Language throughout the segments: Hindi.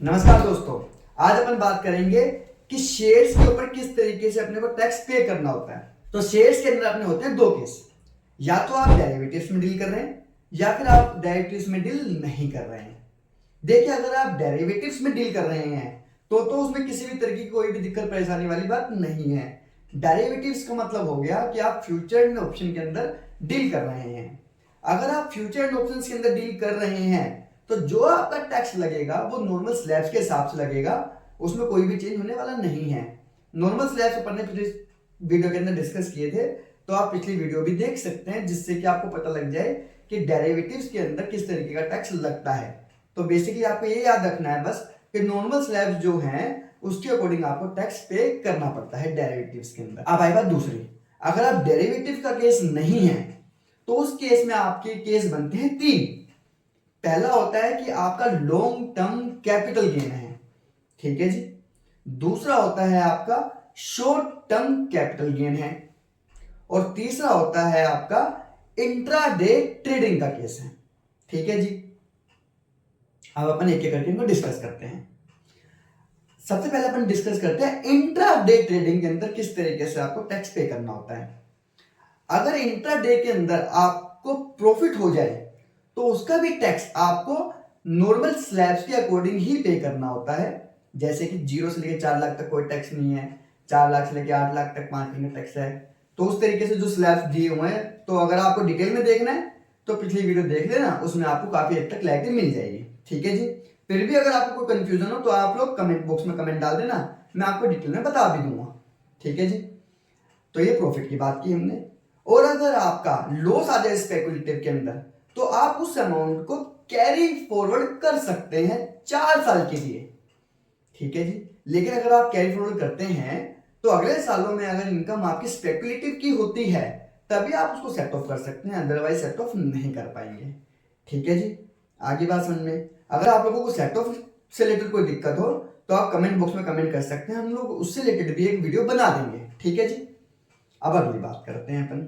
नमस्कार दोस्तों। आज अपन बात करेंगे कि शेयर्स के ऊपर किस तरीके से अपने को टैक्स पे करना होता है। तो शेयर्स के अंदर अपने होते हैं दो केस, या तो आप डेरिवेटिव्स में डील कर रहे हैं या फिर आप डेरिवेटिव्स में डील नहीं कर रहे हैं। देखिए, अगर आप डेरिवेटिव्स में डील कर रहे हैं तो उसमें किसी भी तरह की कोई भी दिक्कत परेशानी वाली बात नहीं है। डेरिवेटिव्स का मतलब हो गया कि आप फ्यूचर एंड ऑप्शन के अंदर डील कर रहे हैं। अगर आप फ्यूचर एंड ऑप्शंस के अंदर डील कर रहे हैं तो जो आपका टैक्स लगेगा वो नॉर्मल स्लैब्स के हिसाब से लगेगा, उसमें कोई भी चेंज होने वाला नहीं है। नॉर्मल स्लैब्स अपन ने पिछले वीडियो के अंदर डिस्कस किए थे, तो आप पिछली वीडियो भी देख सकते हैं, जिससे कि आपको पता लग जाए कि डेरिवेटिव्स के अंदर किस तरीके का टैक्स लगता है। तो बेसिकली आपको ये याद रखना है बस कि नॉर्मल स्लैब्स जो हैं उसके अकॉर्डिंग आपको टैक्स पे करना पड़ता है डेरिवेटिव्स के अंदर। अब आई बात दूसरी, अगर आप डेरिवेटिव का केस नहीं है तो उस केस में आपके केस बनते हैं तीन। पहला होता है कि आपका लॉन्ग टर्म कैपिटल गेन है, ठीक है जी। दूसरा होता है आपका शॉर्ट टर्म कैपिटल गेन है, और तीसरा होता है आपका इंट्राडे ट्रेडिंग का केस है, ठीक है जी। अब अपन एक एक करके इनको डिस्कस करते हैं। सबसे पहले अपन डिस्कस करते हैं इंट्राडे ट्रेडिंग के अंदर किस तरीके से आपको टैक्स पे करना होता है। अगर इंट्राडे के अंदर आपको प्रॉफिट हो जाए तो उसका भी टैक्स आपको नॉर्मल स्लैब्स के अकॉर्डिंग ही पे करना होता है। जैसे कि 0 से लेकर 4 लाख तक कोई टैक्स नहीं है, 4 लाख से लेकर 8 लाख तक 5% टैक्स है। तो उस तरीके से जो स्लैब्स दिए हुए हैं, तो अगर आपको डिटेल में देखना है तो पिछली वीडियो देख लेना, उसमें आपको काफी हद तक क्लैरिटी मिल जाएगी, ठीक है जी। फिर भी अगर आपको कोई कंफ्यूजन हो तो आप लोग कमेंट बॉक्स में कमेंट डाल देना, मैं आपको डिटेल में बता भी दूंगा, ठीक है जी। तो ये प्रॉफिट की बात की हमने। और अगर आपका लॉस आ जाए स्पेकुलेटिव के अंदर तो आप उस अमाउंट को कैरी फॉरवर्ड कर सकते हैं 4 साल के लिए, ठीक है जी। लेकिन अगर आप कैरी फॉरवर्ड करते हैं तो अगले सालों में अगर इनकम आपकी स्पेकुलेटिव की होती है तभी आप उसको सेट ऑफ कर सकते हैं, अदरवाइज सेट ऑफ नहीं कर पाएंगे, ठीक है जी। आगे बात समझ में। अगर आप लोगों को सेट ऑफ से रिलेटेड कोई दिक्कत हो तो आप कमेंट बॉक्स में कमेंट कर सकते हैं, हम लोग उससे रिलेटेड भी एक वीडियो बना देंगे, ठीक है जी। अब अगली बात करते हैं अपन।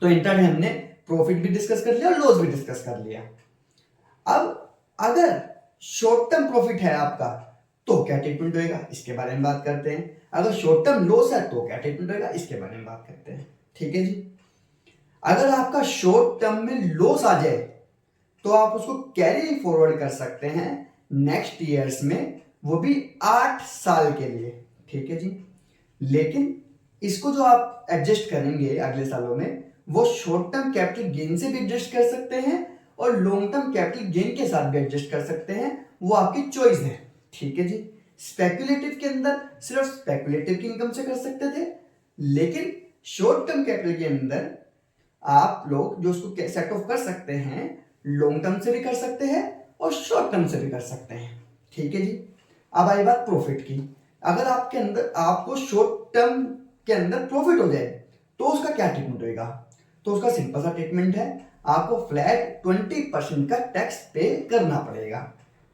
तो इंट्राडे हमने प्रॉफिट भी डिस्कस कर लिया और लॉस भी डिस्कस कर लिया। अब अगर शॉर्ट टर्म प्रॉफिट है आपका तो क्या ट्रीटमेंट होएगा, इसके बारे में बात करते हैं। अगर शॉर्ट टर्म लॉस है तो क्या ट्रीटमेंट होएगा, इसके बारे में बात करते हैं, ठीक है जी। अगर आपका शॉर्ट टर्म में लॉस आ जाए तो आप उसको कैरी फॉरवर्ड कर सकते हैं नेक्स्ट ईयर्स में, वो भी 8 साल के लिए, ठीक है जी। लेकिन इसको जो आप एडजस्ट करेंगे अगले सालों में, वो शॉर्ट टर्म कैपिटल गेन से भी एडजस्ट कर सकते हैं और लॉन्ग टर्म कैपिटल गेन के साथ भी एडजस्ट कर सकते हैं, वो आपकी चॉइस है, ठीक है जी। स्पेकुलेटिव के अंदर सिर्फ स्पेकुलेटिव की इनकम से कर सकते थे, लेकिन शॉर्ट टर्म कैपिटल के अंदर आप लोग जो उसको सेट ऑफ कर सकते हैं, लॉन्ग टर्म से भी कर सकते हैं और शॉर्ट टर्म से भी कर सकते हैं, ठीक है जी। अब आई बात प्रॉफिट की। अगर आपके अंदर आपको शॉर्ट टर्म के अंदर प्रॉफिट हो जाए तो उसका क्या ट्रीटमेंट होएगा। तो उसका सिंपल सा ट्रीटमेंट है, आपको फ्लैट 20% का टैक्स पे करना पड़ेगा,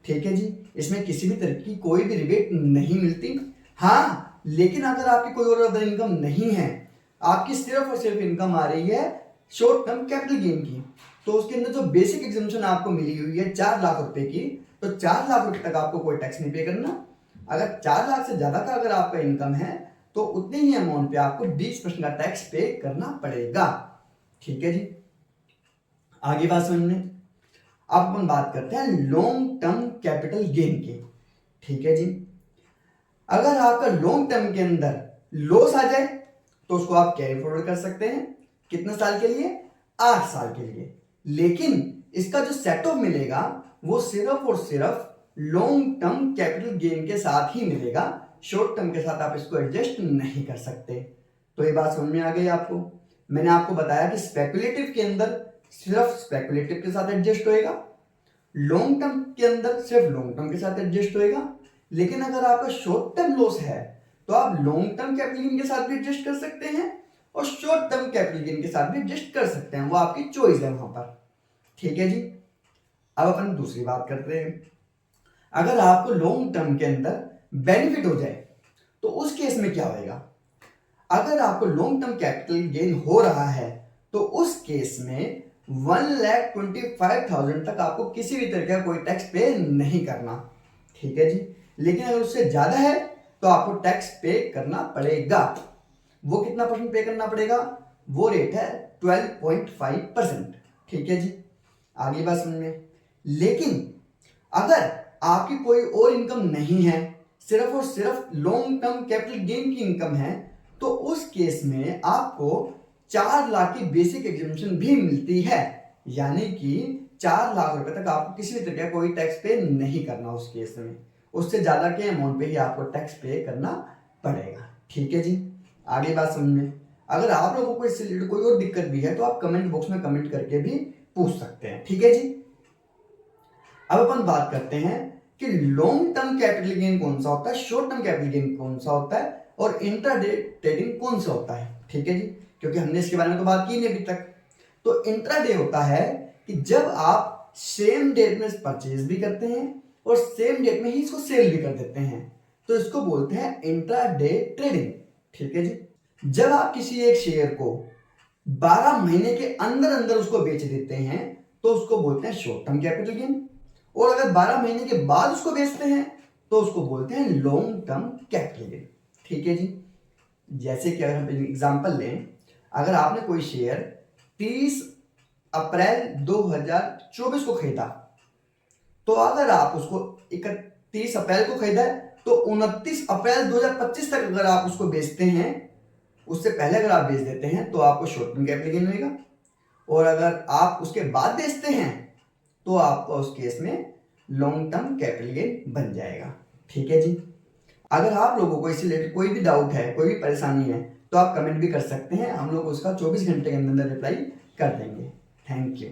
ठीक है जी। इसमें किसी भी तरह की कोई भी रिबेट नहीं मिलती। हाँ, लेकिन अगर आपकी कोई और अदर इनकम नहीं है, आपकी सिर्फ और सिर्फ इनकम आ रही है शॉर्ट टर्म कैपिटल गेन की, तो उसके अंदर जो बेसिक एग्जम्पशन आपको मिली हुई है 4 लाख रुपए की, तो 4 लाख रुपए तक आपको कोई टैक्स नहीं पे करना। अगर 4 लाख से ज्यादा का अगर आपका इनकम है तो उतने ही अमाउंट पे आपको 20% का टैक्स पे करना पड़ेगा, ठीक है जी। आगे बात समझ में। अब अपन बात करते हैं लॉन्ग टर्म कैपिटल गेन की, ठीक है जी। अगर आपका लॉन्ग टर्म के अंदर लॉस आ जाए तो उसको आप कैरी फॉरवर्ड कर सकते हैं, कितने साल के लिए, 8 साल के लिए। लेकिन इसका जो सेट ऑफ मिलेगा वो सिर्फ और सिर्फ लॉन्ग टर्म कैपिटल गेन के साथ ही मिलेगा, शॉर्ट टर्म के साथ आप इसको एडजस्ट नहीं कर सकते। तो ये बात समझ में आ गई आपको। मैंने आपको बताया कि स्पेकुलेटिव के अंदर सिर्फ स्पेकुलेटिव के साथ एडजस्ट होएगा, लॉन्ग टर्म के अंदर सिर्फ लॉन्ग टर्म के साथ एडजस्ट होएगा। लेकिन अगर आपका शॉर्ट टर्म लॉस है तो आप लॉन्ग टर्म कैपिटल गेन के साथ भी एडजस्ट कर सकते हैं और शॉर्ट टर्म कैपिटल गेन के साथ भी एडजस्ट कर सकते हैं, वो आपकी चॉइस है वहां पर, ठीक है जी। अब अपन दूसरी बात करते हैं। अगर आपको लॉन्ग टर्म के अंदर बेनिफिट हो जाए तो उस केस में क्या होएगा। अगर आपको लॉन्ग टर्म कैपिटल गेन हो रहा है तो उस केस में 1,25,000 तक आपको किसी भी तरह का कोई टैक्स पे नहीं करना, ठीक है जी। लेकिन अगर उससे ज्यादा है तो आपको टैक्स पे करना पड़ेगा। वो कितना परसेंट पे करना पड़ेगा? वो रेट है 12.5%। ठीक है जी, आगे बात समझ में। लेकिन अगर आपकी कोई और इनकम नहीं है, सिर्फ और सिर्फ लॉन्ग टर्म कैपिटल गेन की इनकम है, तो उस केस में आपको 4 लाख की बेसिक एग्जम्पशन भी मिलती है। यानी कि 4 लाख रुपए तक आपको किसी भी तरह का कोई टैक्स पे नहीं करना उस केस में। उससे ज्यादा के अमाउंट पे ही आपको टैक्स पे करना पड़ेगा। ठीक है जी, आगे बात समझ में। अगर आप लोगों को इससे रिलेटेड कोई और दिक्कत भी है तो आप कमेंट बॉक्स में कमेंट करके भी पूछ सकते हैं। ठीक है जी, अब अपन बात करते हैं कि लॉन्ग टर्म कैपिटल गेन कौन सा होता है, शॉर्ट टर्म कैपिटल गेन कौन सा होता है, और इंट्राडे ट्रेडिंग कौन सा होता है। ठीक है जी, क्योंकि हमने इसके बारे में तो बात की नहीं अभी तक। तो इंट्राडे होता है कि जब आप सेम डेट में परचेज भी करते हैं और सेम डेट में ही इसको सेल भी कर देते हैं, तो इसको बोलते हैं इंट्राडे ट्रेडिंग। ठीक है जी, जब आप किसी एक शेयर को 12 महीने के अंदर अंदर उसको बेच देते हैं तो उसको बोलते हैं शॉर्ट टर्म कैपिटल गेन, और अगर 12 महीने के बाद उसको बेचते हैं तो उसको बोलते हैं लॉन्ग टर्म कैपिटल गेन। ठीक है जी, जैसे कि अगर हम एग्जांपल लें, अगर आपने कोई शेयर 30 अप्रैल 2024 को खरीदा, तो अगर आप उसको 31 अप्रैल को खरीदा है तो 29 अप्रैल 2025 तक अगर आप उसको बेचते हैं, उससे पहले अगर आप बेच देते हैं तो आपको शॉर्ट टर्म कैपिटल गेन मिलेगा, और अगर आप उसके बाद बेचते हैं तो आपको उस केस में लॉन्ग टर्म कैपिटल गेन बन जाएगा। ठीक है जी, अगर आप लोगों को इससे रिलेटेड कोई भी डाउट है, कोई भी परेशानी है, तो आप कमेंट भी कर सकते हैं, हम लोग उसका 24 घंटे के अंदर रिप्लाई कर देंगे। Thank you.